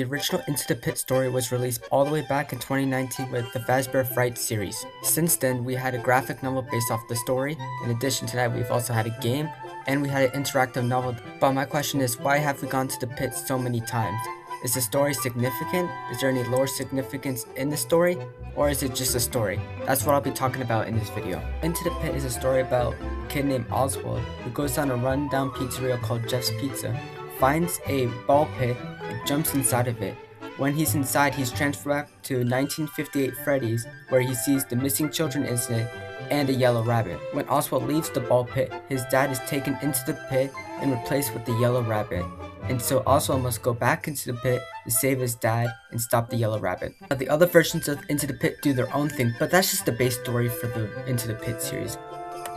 The original Into the Pit story was released all the way back in 2019 with the Fazbear Fright series. Since then, we had a graphic novel based off the story. In addition to that, we've also had a game, and we had an interactive novel. But my question is, why have we gone to the pit so many times? Is the story significant? Is there any lore significance in the story? Or is it just a story? That's what I'll be talking about in this video. Into the Pit is a story about a kid named Oswald who goes down a rundown pizzeria called Jeff's Pizza, finds a ball pit, and jumps inside of it. When he's inside, he's transferred back to 1958 Freddy's, where he sees the missing children incident and a yellow rabbit. When Oswald leaves the ball pit, his dad is taken into the pit and replaced with the yellow rabbit. And so Oswald must go back into the pit to save his dad and stop the yellow rabbit. Now, the other versions of Into the Pit do their own thing, but that's just the base story for the Into the Pit series.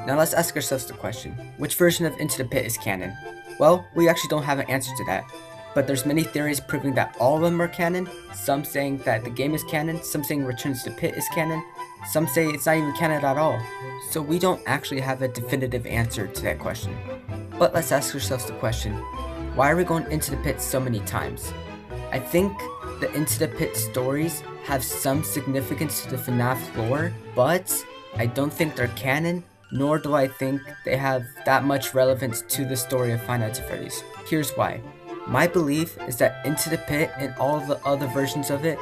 Now let's ask ourselves the question, which version of Into the Pit is canon? Well, we actually don't have an answer to that, but there's many theories proving that all of them are canon, some saying that the game is canon, some saying Return to the Pit is canon, some say it's not even canon at all. So we don't actually have a definitive answer to that question. But let's ask ourselves the question, why are we going into the pit so many times? I think the Into the Pit stories have some significance to the FNAF lore, but I don't think they're canon, nor do I think they have that much relevance to the story of Five Nights at Freddy's. Here's why. My belief is that Into the Pit and all of the other versions of it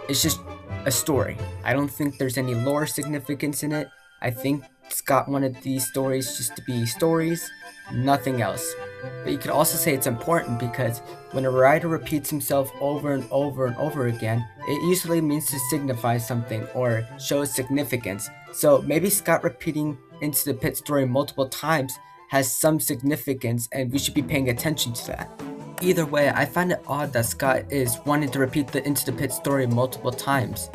is just a story. I don't think there's any lore significance in it. I think Scott wanted these stories just to be stories, nothing else. But you could also say it's important because when a writer repeats himself over and over and over again, it usually means to signify something or show significance. So maybe Scott repeating Into the Pit story multiple times has some significance and we should be paying attention to that. Either way, I find it odd that Scott is wanting to repeat the Into the Pit story multiple times.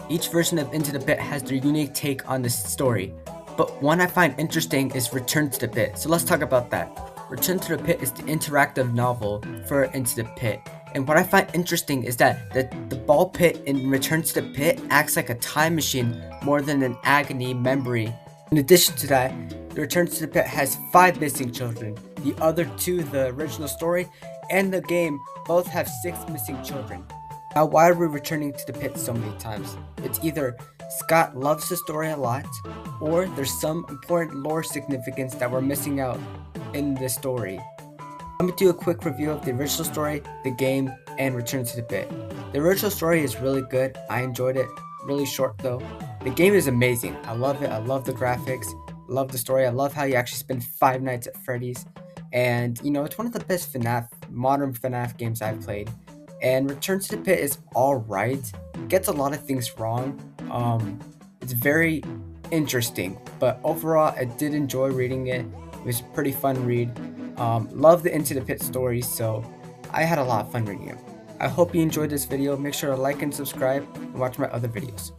Each version of Into the Pit has their unique take on the story, but one I find interesting is Return to the Pit, so let's talk about that. Return to the Pit is the interactive novel for Into the Pit, and what I find interesting is that the ball pit in Return to the Pit acts like a time machine more than an agony memory. In addition to that, the Return to the Pit has 5 missing children. The other 2, the original story and the game, both have 6 missing children. Now, why are we returning to the pit so many times? It's either Scott loves the story a lot, or there's some important lore significance that we're missing out in the story. Let me do a quick review of the original story, the game, and Return to the Pit. The original story is really good. I enjoyed it. Really short though. The game is amazing. I love it. I love the graphics. I love the story. I love how you actually spend 5 nights at Freddy's. And you know, it's one of the best modern FNAF games I've played. And Return to the Pit is alright. Gets a lot of things wrong. It's very interesting, but overall I did enjoy reading it. It was a pretty fun read. Love the Into the Pit stories, so I had a lot of fun reading it. I hope you enjoyed this video. Make sure to like and subscribe and watch my other videos.